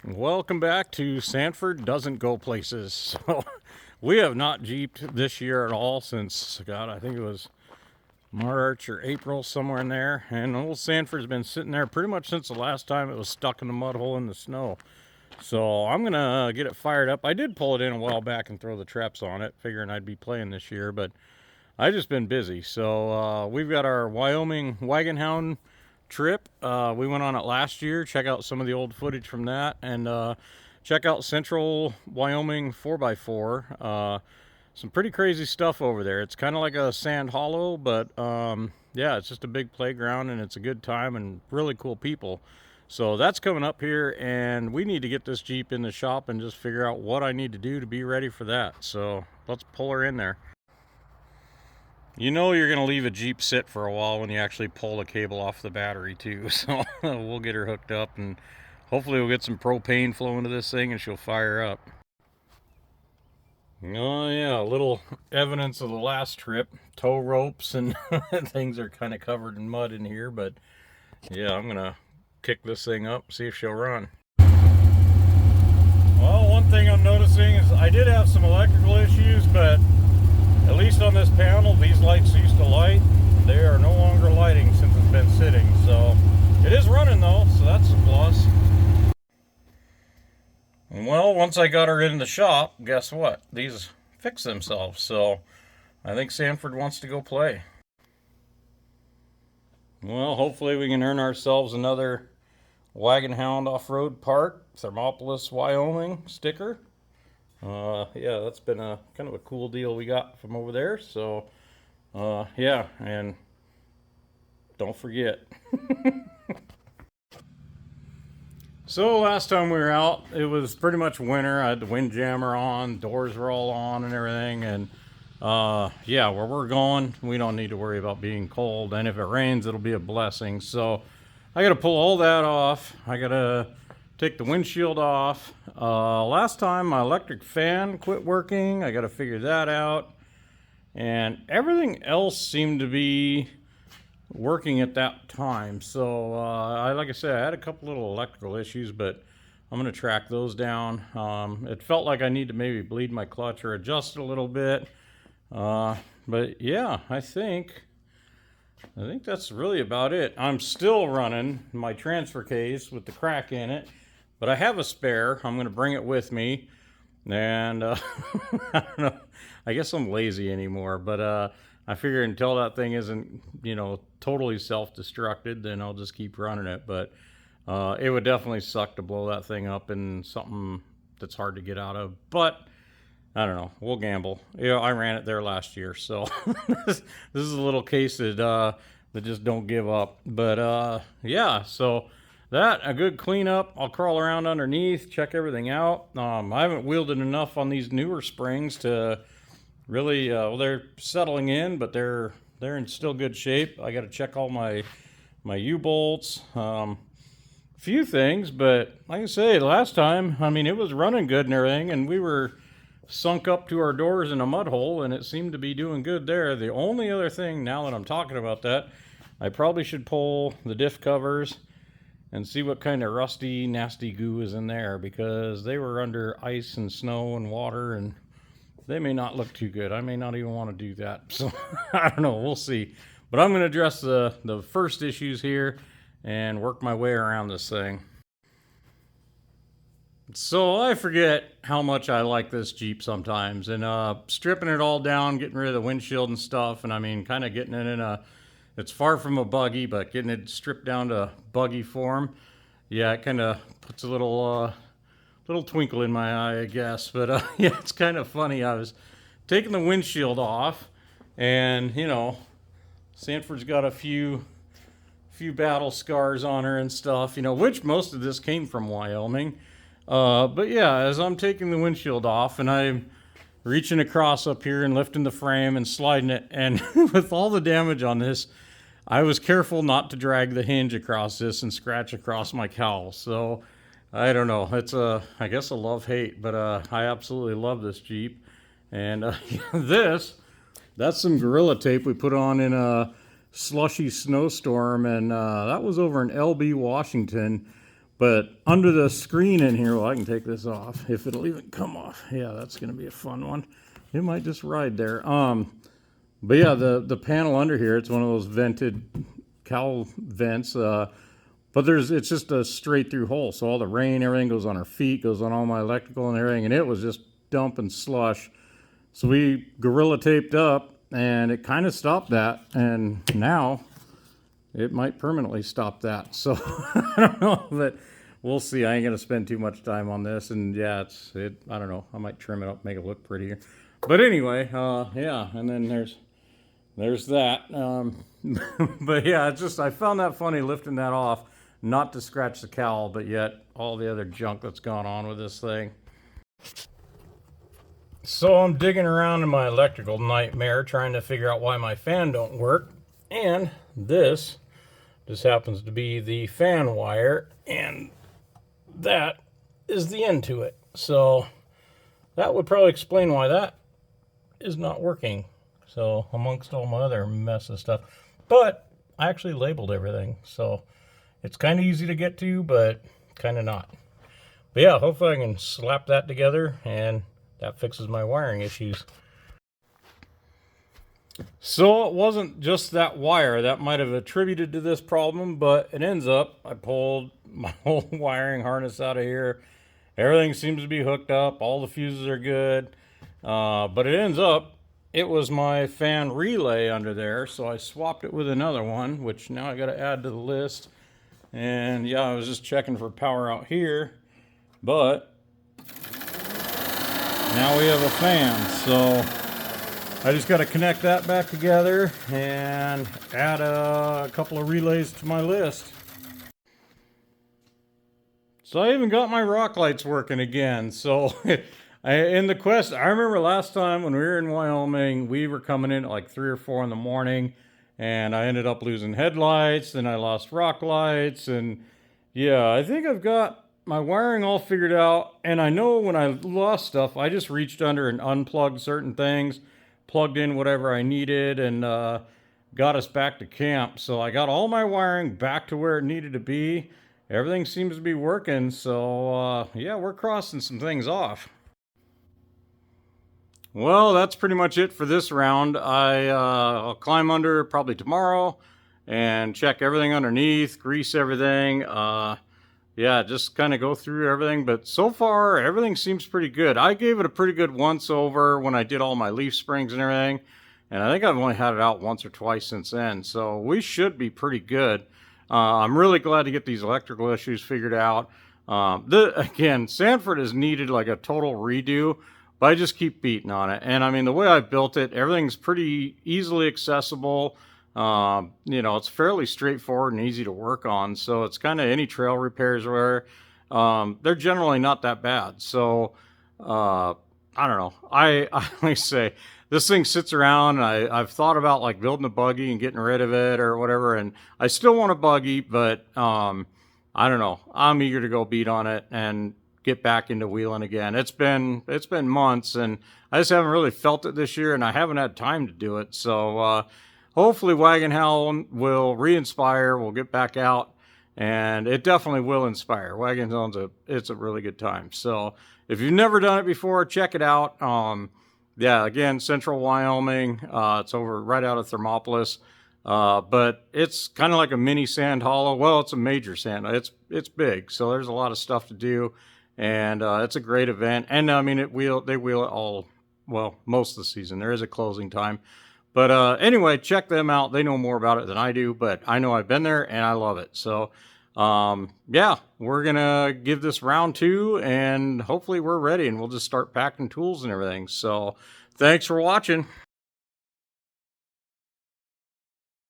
Welcome back to Sanford Doesn't Go Places. So we have not Jeeped this year at all since, God, I think it was March or April, somewhere in there. And old Sanford's been sitting there pretty much since the last time it was stuck in the mud hole in the snow. So I'm going to get it fired up. I did pull it in a while back and throw the traps on it, figuring I'd be playing this year, but I've just been busy. So we've got our Wyoming Wagon Hound trip. We went on it last year. Check out some of the old footage from that, and check out Central Wyoming 4x4. Some pretty crazy stuff over there. It's kind of like a sand hollow, but yeah, it's just a big playground, and it's a good time and really cool people. So that's coming up here, and we need to get this Jeep in the shop and just figure out what I need to do to be ready for that. So let's pull her in there. You know you're going to leave a Jeep sit for a while when you actually pull the cable off the battery too. So we'll get her hooked up, and hopefully we'll get some propane flowing to this thing and she'll fire up. Oh yeah, a little evidence of the last trip. Tow ropes and things are kind of covered in mud in here, but yeah, I'm going to kick this thing up, see if she'll run. Well, one thing I'm noticing is I did have some electrical issues, but at least on this panel, these lights used to light. They are no longer lighting since it's been sitting. So it is running though, so that's a plus. Well, once I got her in the shop, guess what? These fix themselves. So I think Sanford wants to go play. Well, hopefully we can earn ourselves another Wagon Hound Off-Road Park, Thermopolis, Wyoming sticker. Yeah, that's been a kind of a cool deal we got from over there. So, yeah, and don't forget. So last time we were out, it was pretty much winter. I had the windjammer on, doors were all on and everything. And yeah, where we're going, we don't need to worry about being cold. And if it rains, it'll be a blessing. So I got to pull all that off. I got to take the windshield off. Last time my electric fan quit working. I got to figure that out. And everything else seemed to be working at that time. So like I said, I had a couple little electrical issues, but I'm going to track those down. It felt like I need to maybe bleed my clutch or adjust it a little bit. But yeah, I think that's really about it. I'm still running my transfer case with the crack in it, but I have a spare. I'm going to bring it with me. And I don't know. I guess I'm lazy anymore, but I figure until that thing isn't, totally self-destructed, then I'll just keep running it. But it would definitely suck to blow that thing up in something that's hard to get out of. But I don't know. We'll gamble. I ran it there last year, so this is a little case that just don't give up. But yeah, so that a good cleanup. I'll crawl around underneath, check everything out. I haven't wielded enough on these newer springs to really. Well, they're settling in, but they're in still good shape. I got to check all my U-bolts. Few things, but like I say, last time, I mean, it was running good and everything, and we were sunk up to our doors in a mud hole, and it seemed to be doing good there. The only other thing, now that I'm talking about that, I probably should pull the diff covers and see what kind of rusty, nasty goo is in there, because they were under ice and snow and water, and they may not look too good. I may not even want to do that. So I don't know. We'll see. But I'm going to address the first issues here and work my way around this thing. So I forget how much I like this Jeep sometimes, and stripping it all down, getting rid of the windshield and stuff, and I mean kind of getting it in it's far from a buggy, but getting it stripped down to buggy form, yeah, it kind of puts a little twinkle in my eye, I guess. But yeah, it's kind of funny. I was taking the windshield off, and Sanford's got a few battle scars on her and stuff, which most of this came from Wyoming. But yeah, as I'm taking the windshield off and I'm reaching across up here and lifting the frame and sliding it, and with all the damage on this, I was careful not to drag the hinge across this and scratch across my cowl. So I don't know. It's I guess a love-hate, but I absolutely love this Jeep. And that's some Gorilla Tape we put on in a slushy snowstorm, and that was over in LB, Washington. But under the screen in here, well, I can take this off if it'll even come off. Yeah, that's going to be a fun one. It might just ride there. But yeah, the panel under here, it's one of those vented cowl vents. But it's just a straight through hole. So all the rain, everything goes on our feet, goes on all my electrical and everything. And it was just dumping slush. So we gorilla taped up and it kind of stopped that. And now it might permanently stop that. So I don't know, but we'll see. I ain't going to spend too much time on this. And yeah, I don't know. I might trim it up, make it look prettier. But anyway, yeah. And then there's that. But yeah, I found that funny lifting that off, not to scratch the cowl, but yet all the other junk that's gone on with this thing. So I'm digging around in my electrical nightmare trying to figure out why my fan don't work. And this just happens to be the fan wire, and that is the end to it. So that would probably explain why that is not working. So amongst all my other mess of stuff. But I actually labeled everything. So it's kind of easy to get to, but kind of not. But yeah, hopefully I can slap that together and that fixes my wiring issues. So it wasn't just that wire that might have attributed to this problem, but it ends up, I pulled my whole wiring harness out of here. Everything seems to be hooked up. All the fuses are good. But it ends up, it was my fan relay under there. So I swapped it with another one, which now I got to add to the list. And yeah, I was just checking for power out here, but now we have a fan. So I just got to connect that back together and add a couple of relays to my list. So I even got my rock lights working again. So in the Quest, I remember last time when we were in Wyoming, we were coming in at like 3 or 4 in the morning, and I ended up losing headlights, then I lost rock lights, and yeah, I think I've got my wiring all figured out. And I know when I lost stuff, I just reached under and unplugged certain things, plugged in whatever I needed, and got us back to camp. So I got all my wiring back to where it needed to be. Everything seems to be working. So yeah, we're crossing some things off. Well, that's pretty much it for this round. I'll climb under probably tomorrow and check everything underneath, grease everything. Yeah, just kind of go through everything. But so far, everything seems pretty good. I gave it a pretty good once over when I did all my leaf springs and everything. And I think I've only had it out once or twice since then. So we should be pretty good. I'm really glad to get these electrical issues figured out. Again, Sanford has needed like a total redo, but I just keep beating on it. And I mean, the way I built it, everything's pretty easily accessible. You know, it's fairly straightforward and easy to work on. So it's kind of any trail repairs where they're generally not that bad. So I don't know. I like say this thing sits around, and I've thought about like building a buggy and getting rid of it or whatever. And I still want a buggy, but I don't know. I'm eager to go beat on it and get back into wheeling again. It's been months, and I just haven't really felt it this year, and I haven't had time to do it. So hopefully Wagon Hell will re-inspire. We'll get back out, and it definitely will inspire. Wagon Hell's it's a really good time. So if you've never done it before, check it out. Yeah, again, Central Wyoming. It's over right out of Thermopolis. But it's kind of like a mini sand hollow. Well, it's a major sand. It's big, so there's a lot of stuff to do, and it's a great event. And I mean, they wheel it all, well, most of the season. There is a closing time, but anyway, check them out. They know more about it than I do, but I know I've been there and I love it. So yeah, we're gonna give this round 2, and hopefully we're ready, and we'll just start packing tools and everything. So thanks for watching.